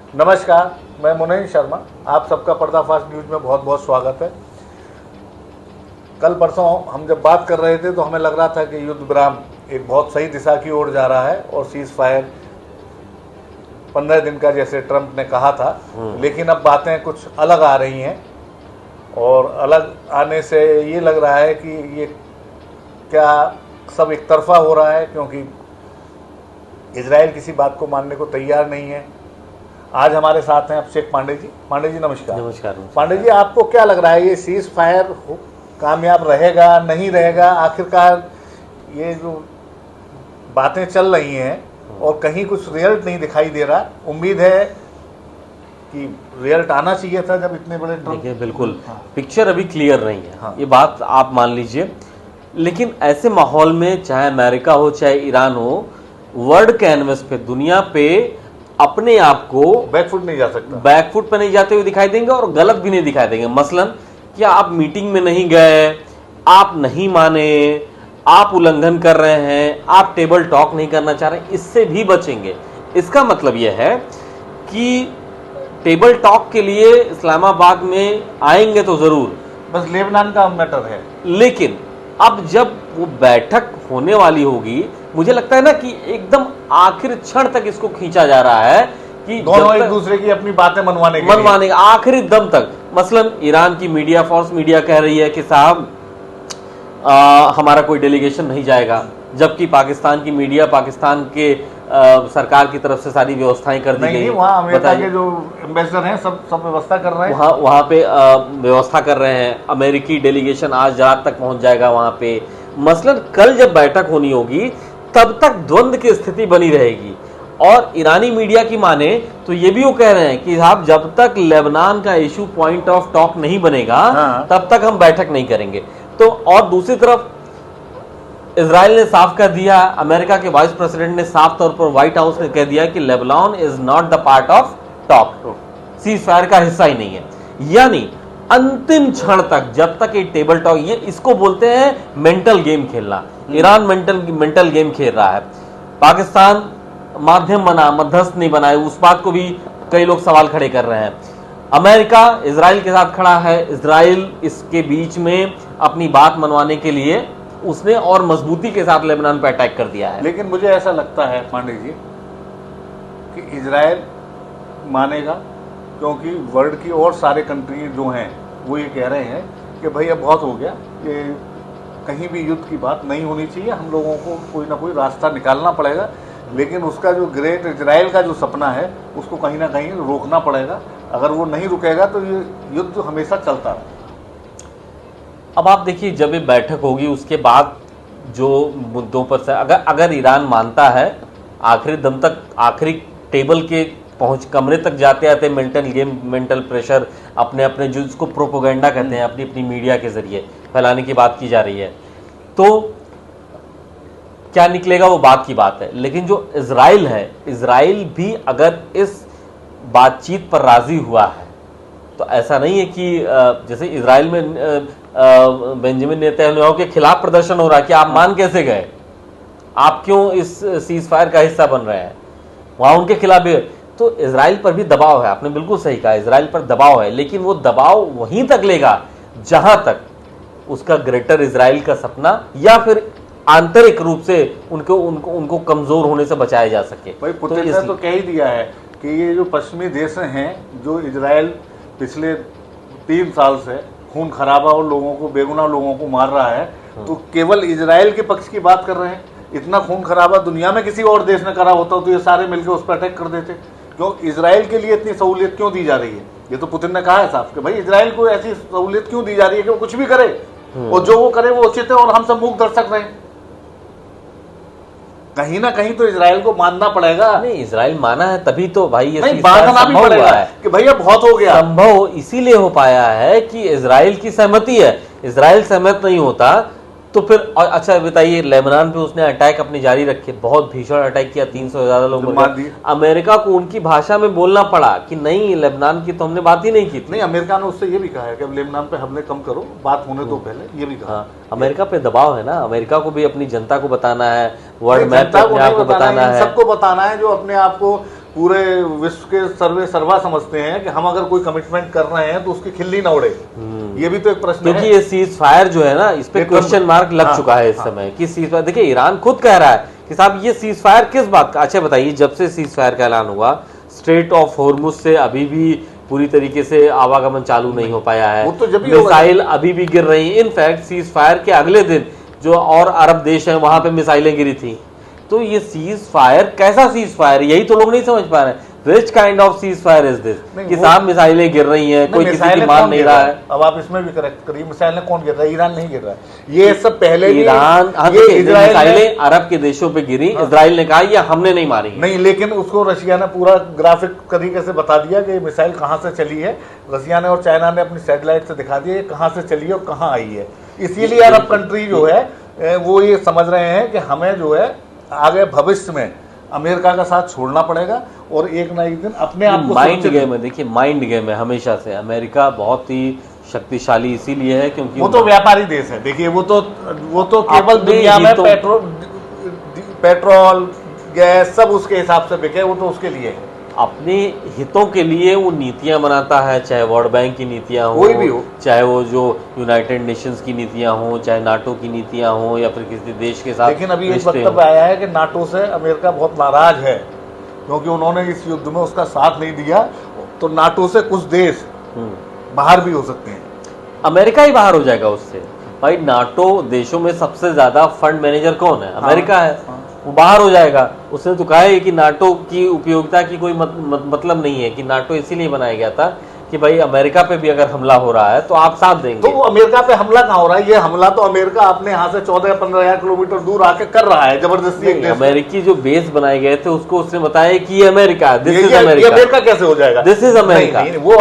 नमस्कार, मैं मुनीन शर्मा। आप सबका पर्दाफाश न्यूज में बहुत बहुत स्वागत है। कल परसों हम जब बात कर रहे थे तो हमें लग रहा था कि युद्ध विराम एक बहुत सही दिशा की ओर जा रहा है और सीज फायर 15 दिन का जैसे ट्रंप ने कहा था, लेकिन अब बातें कुछ अलग आ रही हैं और अलग आने से ये लग रहा है कि ये क्या सब एक तरफा हो रहा है, क्योंकि इजराइल किसी बात को मानने को तैयार नहीं है। आज हमारे साथ हैं अभिषेक पांडे जी। पांडे जी नमस्कार। नमस्कार। पांडे जी, आपको क्या लग रहा है, ये सीज फायर कामयाब रहेगा नहीं रहेगा? आखिरकार ये जो बातें चल रही हैं और कहीं कुछ रिजल्ट नहीं दिखाई दे रहा, उम्मीद है कि रिजल्ट आना चाहिए था जब इतने बड़े देखिए, बिल्कुल पिक्चर अभी क्लियर नहीं है। हाँ। ये बात आप मान लीजिए, लेकिन ऐसे माहौल में चाहे अमेरिका हो चाहे ईरान हो, वर्ल्ड कैनवस पे, दुनिया पे अपने आप को बैकफुट नहीं जा सकता, बैकफुट पे नहीं जाते हुए दिखाई देंगे और गलत भी नहीं दिखाई देंगे। मसलन क्या आप मीटिंग में नहीं गए, आप नहीं माने, आप उल्लंघन कर रहे हैं, आप टेबल टॉक नहीं करना चाह रहे, इससे भी बचेंगे। इसका मतलब यह है कि टेबल टॉक के लिए इस्लामाबाद में आएंगे तो जरूर, बस लेबनान का मैटर है। लेकिन अब जब वो बैठक होने वाली होगी, मुझे लगता है ना कि एकदम आखिर क्षण तक इसको खींचा जा रहा है कि दोनों एक दूसरे की अपनी बातें मनवाने आखिरी दम तक। मसलन ईरान की मीडिया, फॉर्स मीडिया कह रही है कि साहब हमारा कोई डेलीगेशन नहीं जाएगा, जबकि पाकिस्तान की मीडिया, पाकिस्तान के सरकार की तरफ से सारी व्यवस्थाएं कर दी गई। वहाँ अमेरिका के जो एम्बेसडर हैं सब व्यवस्था कर रहे हैं, वहाँ पे व्यवस्था कर रहे हैं। अमेरिकी डेलीगेशन आज रात तक पहुंच जाएगा वहाँ पे। मसलन कल जब बैठक होनी होगी तब तक द्वंद्व की स्थिति बनी रहेगी। और ईरानी मीडिया की माने तो ये भी वो कह रहे हैं कि साहब जब तक लेबनान का इशू पॉइंट ऑफ टॉक नहीं बनेगा तब तक हम बैठक नहीं करेंगे। तो और दूसरी तरफ इजराइल ने साफ कर दिया, अमेरिका के वाइस प्रेसिडेंट ने साफ तौर पर व्हाइट हाउस ने कह दिया कि Lebanon is not the part of talk, cease fire का हिस्सा ही नहीं है। यानी अंतिम क्षण तक, जब तक ये टेबल टॉक, ये इसको बोलते हैं मेंटल गेम खेलना। ईरान मेंटल गेम खेल रहा है। पाकिस्तान माध्यम बना, मध्यस्थ नहीं बनाए, उस बात को भी कई लोग सवाल खड़े कर रहे हैं। अमेरिका इजराइल के साथ खड़ा है, इजराइल इसके बीच में अपनी बात मनवाने के लिए उसने और मजबूती के साथ लेबनान पर अटैक कर दिया है। लेकिन मुझे ऐसा लगता है पांडे जी कि इजराइल मानेगा, क्योंकि वर्ल्ड की और सारे कंट्री जो हैं वो ये कह रहे हैं कि भाई अब बहुत हो गया, ये कहीं भी युद्ध की बात नहीं होनी चाहिए, हम लोगों को कोई ना कोई रास्ता निकालना पड़ेगा। लेकिन उसका जो ग्रेट इजराइल का जो सपना है उसको कहीं ना कहीं रोकना पड़ेगा। अगर वो नहीं रुकेगा तो ये युद्ध हमेशा चलता रहे। अब आप देखिए, जब ये बैठक होगी उसके बाद जो मुद्दों पर से अगर ईरान मानता है, आखिरी दम तक, आखिरी टेबल के पहुंच कमरे तक जाते आते मेंटल गेम, मेंटल प्रेशर अपने जो इसको प्रोपोगेंडा कहते हैं, अपनी मीडिया के जरिए फैलाने की बात की जा रही है, तो क्या निकलेगा वो बात की बात है। लेकिन जो इजराइल है, इजराइल भी अगर इस बातचीत पर राजी हुआ है तो ऐसा नहीं है कि जैसे इजराइल में बेंजामिन नेतन्याहू के खिलाफ प्रदर्शन हो रहा है कि आप मान कैसे गए, आप क्यों इस सीज फायर का हिस्सा बन रहे हैं, वहां उनके खिलाफ भी। तो इजराइल पर भी दबाव है, आपने बिल्कुल सही कहा, इजराइल पर दबाव है, लेकिन वो दबाव वहीं तक लेगा जहां तक उसका ग्रेटर इजराइल का सपना या फिर आंतरिक रूप से उनको कमजोर होने से बचाया जा सके। भाई पुतिन ने तो कह ही दिया है कि ये जो पश्चिमी देश हैं, जो इजराइल पिछले 3 साल से खून खराबा और लोगों को, बेगुनाह लोगों को मार रहा है, तो केवल इजराइल के पक्ष की बात कर रहे हैं। इतना खून खराबा दुनिया में किसी और देश ने करा होता तो ये सारे मिलकर उस पर अटैक कर देते। क्यों इजराइल के लिए इतनी सहूलियत क्यों दी जा रही है? ये तो पुतिन ने कहा है साहब कि भाई इजराइल को ऐसी सहूलियत क्यों दी जा रही है कि वो कुछ भी करे, और जो वो करे वो उचित है और हम सब मूक दर्शक रहे। कहीं ना कहीं तो इजराइल को मानना पड़ेगा। नहीं, इजराइल माना है तभी तो भाई ये मानना भी पड़ेगा कि भैया बहुत हो गया। संभव इसीलिए हो पाया है कि इजराइल की सहमति है। इजराइल सहमत नहीं होता तो फिर, और अच्छा बताइए, लेबनान पे उसने अटैक अपनी जारी रखे, बहुत भीषण अटैक किया, 300 से ज्यादा लोग मर गए। अमेरिका को उनकी भाषा में बोलना पड़ा कि नहीं, लेबनान की तो हमने बात ही नहीं की थी। नहीं, अमेरिका ने उससे ये भी कहा है कि अब लेबनान पे हमले कम करो, बात होने तो पहले, ये भी कहा। अमेरिका पे दबाव है ना, अमेरिका को भी अपनी जनता को बताना है, वर्ल्ड मैप पे अपने आप को बताना है, सबको बताना है जो अपने आप को पूरे विश्व के सर्वा समझते हैं कि हम अगर कोई कमिटमेंट कर रहे हैं तो उसकी खिल्ली ना उड़े। ये भी तो एक प्रश्न है, क्योंकि ये सीज फायर जो है ना, इस पे क्वेश्चन मार्क लग चुका है इस समय कि सीज फायर। देखिए ईरान खुद कह रहा है कि साहब ये सीज फायर किस बात का। अच्छा बताइए, जब से सीज फायर का ऐलान हुआ, स्ट्रेट ऑफ हॉर्मुज से अभी भी पूरी तरीके से आवागमन चालू नहीं हो पाया है, वो तो जब भी मिसाइल अभी भी गिर रही है। इनफैक्ट सीज फायर के अगले दिन जो और अरब देश हैं वहां पे मिसाइलें गिरी थी। तो ये सीज फायर कैसा सीज फायर, यही तो लोग नहीं समझ पा रहे हैं। Which kind of cease fire is this कि साहब मिसाइलें गिर रही हैं, कोई किसी की मान नहीं रहा है। अब आप इसमें भी करेक्ट करिए, मिसाइलें कौन गिर रहा है? ईरान नहीं गिर रहा है। ये सब पहले ईरान, मिसाइलें अरब के देशों पे गिरी, इजराइल ने कहा ये हमने नहीं मारी नहीं, लेकिन उसको रशिया ने पूरा ग्राफिक तरीके से बता दिया कि मिसाइल कहां से चली है। रशिया ने और चाइना ने अपनी सैटेलाइट से दिखा दिया कहां से चली है और कहां आई है। इसीलिए अरब कंट्री जो है वो ये समझ रहे हैं कि हमें जो है आगे भविष्य में अमेरिका का साथ छोड़ना पड़ेगा और एक ना एक दिन अपने आप को माइंड गेम है। देखिए माइंड गेम है हमेशा से। अमेरिका बहुत ही शक्तिशाली इसीलिए है क्योंकि वो तो व्यापारी देश है। देखिए वो तो केवल दुनिया में पेट्रोल गैस सब उसके हिसाब से बिके, वो तो उसके लिए है। अपने हितों के लिए वो नीतियां बनाता है, चाहे वर्ल्ड बैंक की नीतियां हो, कोई भी हो, चाहे वो जो यूनाइटेड नेशंस की नीतियां हो, चाहे नाटो की नीतियां हो, या फिर किसी देश के साथ। लेकिन अभी एक वक्तव्य आया है कि नाटो से अमेरिका बहुत नाराज है क्योंकि उन्होंने इस युद्ध में उसका साथ नहीं दिया। तो नाटो से कुछ देश बाहर भी हो सकते हैं। अमेरिका ही बाहर हो जाएगा उससे। भाई नाटो देशों में सबसे ज्यादा फंड मैनेजर कौन है? अमेरिका है। वो बाहर हो जाएगा। उसने तो कहा है कि नाटो की उपयोगिता की कोई मतलब नहीं है, कि नाटो इसीलिए बनाया गया था कि भाई अमेरिका पे भी अगर हमला हो रहा है तो आप साथ देंगे। तो वो अमेरिका पे हमला कहाँ हो रहा है? ये हमला तो अमेरिका अपने यहाँ से 14-15 किलोमीटर दूर आके कर रहा है जबरदस्ती। अमेरिकी जो बेस बनाए गए थे उसको उसने बताया कि ये अमेरिका, दिस इज अमेरिका कैसे हो जाएगा? This is America. वो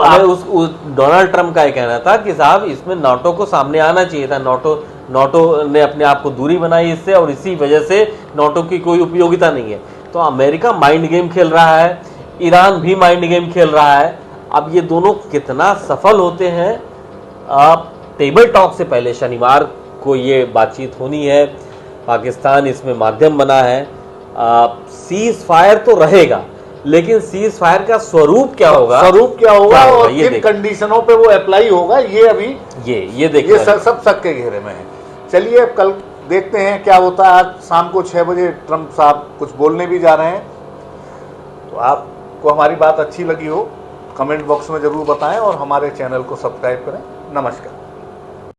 डोनाल्ड ट्रम्प का कहना था कि साहब इसमें नाटो को सामने आना चाहिए था। नाटो ने अपने आप को दूरी बनाई इससे, और इसी वजह से नाटो की कोई उपयोगिता नहीं है। तो अमेरिका माइंड गेम खेल रहा है, ईरान भी माइंड गेम खेल रहा है। अब ये दोनों कितना सफल होते हैं, टेबल टॉक से पहले शनिवार को ये बातचीत होनी है। पाकिस्तान इसमें माध्यम बना है। सीज फायर तो रहेगा, लेकिन सीज फायर का स्वरूप क्या होगा और किन कंडीशनों पे वो अप्लाई होगा, ये अभी ये देखिए, ये सब शक के घेरे में है। चलिए अब कल देखते हैं क्या होता है। आज शाम को 6 बजे ट्रम्प साहब कुछ बोलने भी जा रहे हैं। तो आपको हमारी बात अच्छी लगी हो कमेंट बॉक्स में जरूर बताएं और हमारे चैनल को सब्सक्राइब करें। नमस्कार।